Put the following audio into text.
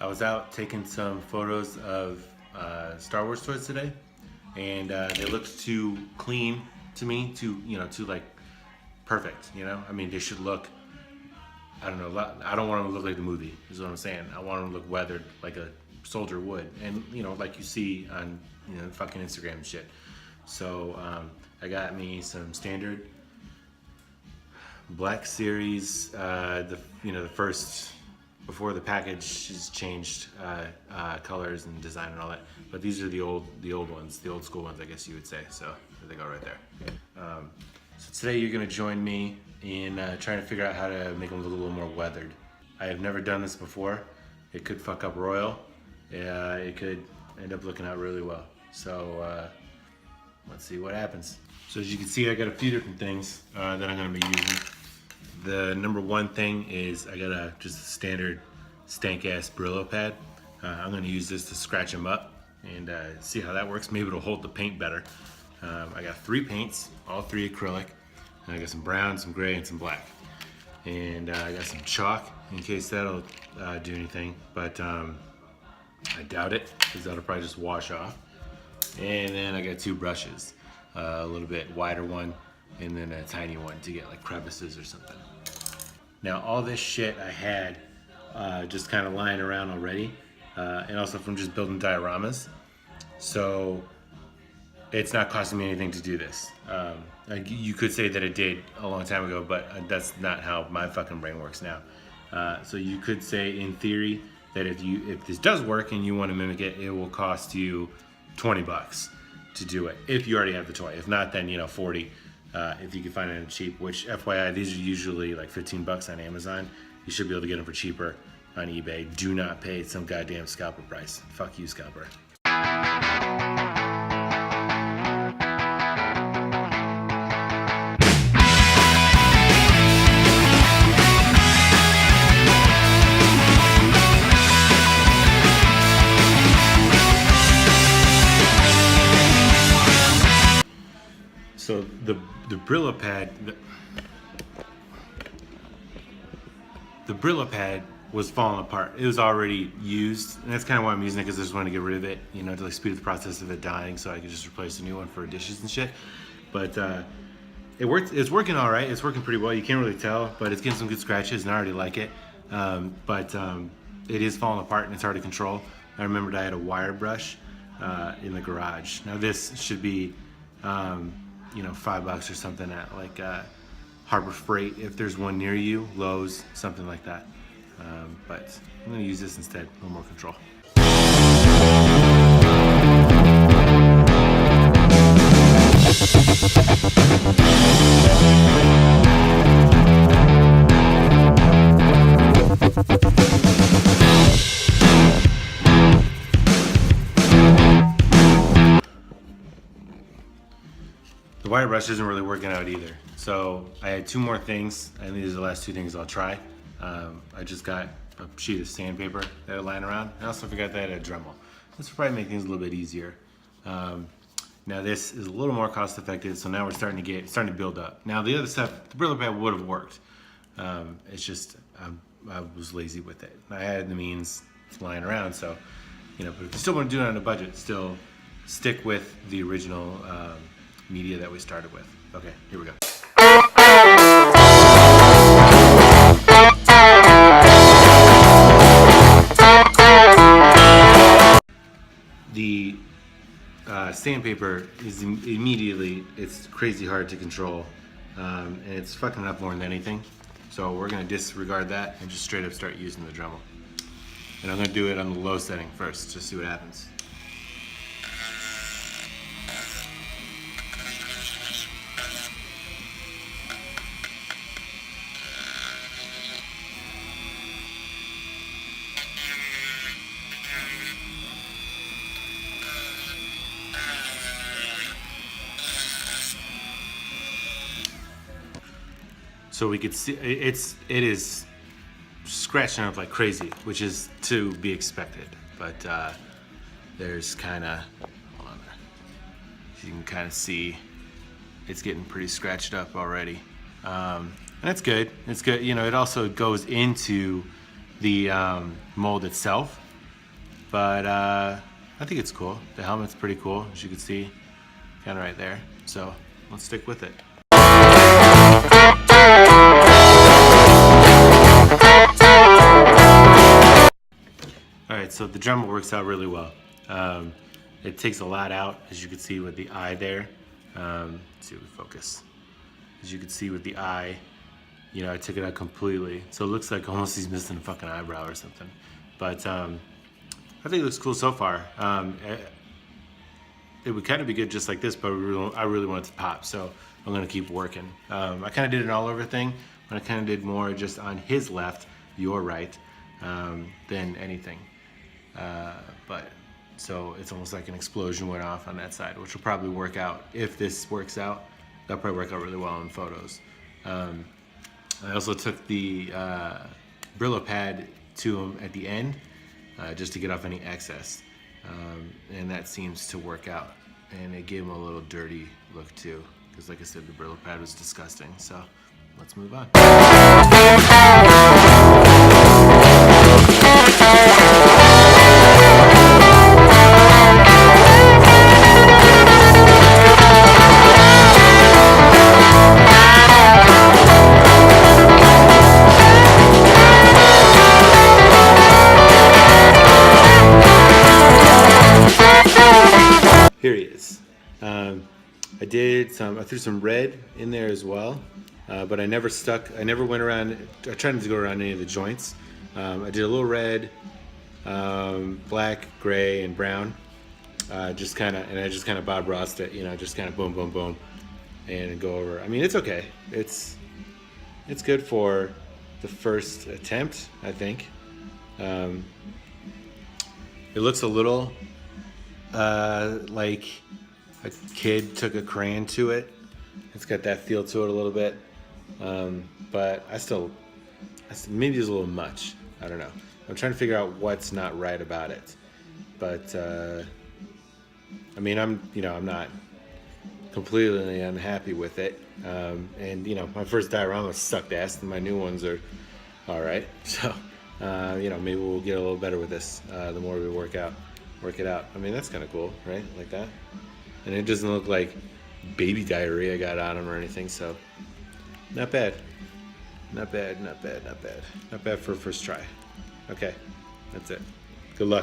I was out taking some photos of Star Wars toys today, and they looked too clean to me, too like perfect. I mean, they should look. I don't know. I don't want them to look like the movie. Is what I'm saying. I want them to look weathered like a soldier would, and like you see on fucking Instagram and shit. So I got me some standard Black Series. The first before the package has changed colors and design and all that. But these are the old ones, the old school ones, I guess you would say. So there they go right there. So today you're gonna join me in trying to figure out how to make them look a little more weathered. I have never done this before. It could fuck up royal. It could end up looking out really well. So let's see what happens. So as you can see, I got a few different things that I'm gonna be using. The number one thing is I got just a standard stank ass Brillo pad. I'm gonna use this to scratch them up and see how that works. Maybe it'll hold the paint better. I got 3 paints, all 3 acrylic. And I got some brown, some gray, and some black. And I got some chalk in case that'll do anything, but I doubt it because that'll probably just wash off. And then I got 2 brushes, a little bit wider one and then a tiny one to get like crevices or something. Now all this shit I had just kind of lying around already, and also from just building dioramas. So it's not costing me anything to do this. You could say that it did a long time ago, but that's not how my fucking brain works now. So you could say in theory that if this does work and you want to mimic it, it will cost you $20 to do it if you already have the toy. If not, then 40 if you can find it cheap, which FYI, these are usually like 15 bucks on Amazon. You should be able to get them for cheaper on eBay. Do not pay some goddamn scalper price. Fuck you, scalper. So the Brillo pad, the Brillo pad was falling apart. It was already used, and that's kind of why I'm using it, because I just want to get rid of it, to like speed up the process of it dying, so I could just replace a new one for dishes and shit. But it worked. It's working all right. It's working pretty well. You can't really tell, but it's getting some good scratches, and I already like it. But it is falling apart, and it's hard to control. I remembered I had a wire brush in the garage. Now this should be $5 or something at like Harbor Freight if there's one near you, Lowe's, something like that. But I'm gonna use this instead, a little more control. The wire brush isn't really working out either. So I had 2 more things, and these are the last 2 things I'll try. I just got a sheet of sandpaper that I lying around. I also forgot that I had a Dremel. This will probably make things a little bit easier. Now this is a little more cost effective, so now we're starting to build up. Now the other stuff, the Brillo pad would have worked. It's just I was lazy with it. I had the means lying around, so but if you still want to do it on a budget, still stick with the original media that we started with. Okay, here we go. The sandpaper is immediately, it's crazy hard to control, and it's fucking up more than anything. So we're gonna disregard that and just straight up start using the Dremel. And I'm gonna do it on the low setting first, just see what happens. So we could see it is scratching up like crazy, which is to be expected. But there's kind of, hold on there. You can kind of see it's getting pretty scratched up already. And it's good. It's good. It also goes into the mold itself. but I think it's cool. The helmet's pretty cool, as you can see, kind of right there. So let's stick with it. All right, so the Dremel works out really well. It takes a lot out, as you can see with the eye there. Let's see if we focus. As you can see with the eye, you know, I took it out completely. So it looks like almost he's missing a fucking eyebrow or something. But I think it looks cool so far. It would kind of be good just like this, but I really want it to pop, so I'm gonna keep working. I kind of did an all over thing, but I kind of did more just on his left, your right, than anything. But so it's almost like an explosion went off on that side, which will probably work out. If this works out, that'll probably work out really well in photos. I also took the Brillo pad to him at the end, just to get off any excess. And that seems to work out. And it gave him a little dirty look too, because like I said, the Brillo pad was disgusting. So let's move on. Here he is. I threw some red in there as well, but I never went around, I tried not to go around any of the joints. I did a little red, black, gray, and brown, I just kind of Bob Rossed it, you know, just kind of boom, boom, boom, and go over. I mean, it's okay. It's good for the first attempt, I think. It looks a little like a kid took a crayon to it. It's got that feel to it a little bit, but maybe it's a little much. I don't know. I'm trying to figure out what's not right about it, but I mean, I'm not completely unhappy with it, and you know, my first diorama sucked ass, and my new ones are all right. So you know, maybe we'll get a little better with this the more we work it out. I mean, that's kind of cool, right? Like that. And it doesn't look like baby diarrhea got on him or anything, so not bad. Not bad for a first try. Okay, that's it. Good luck.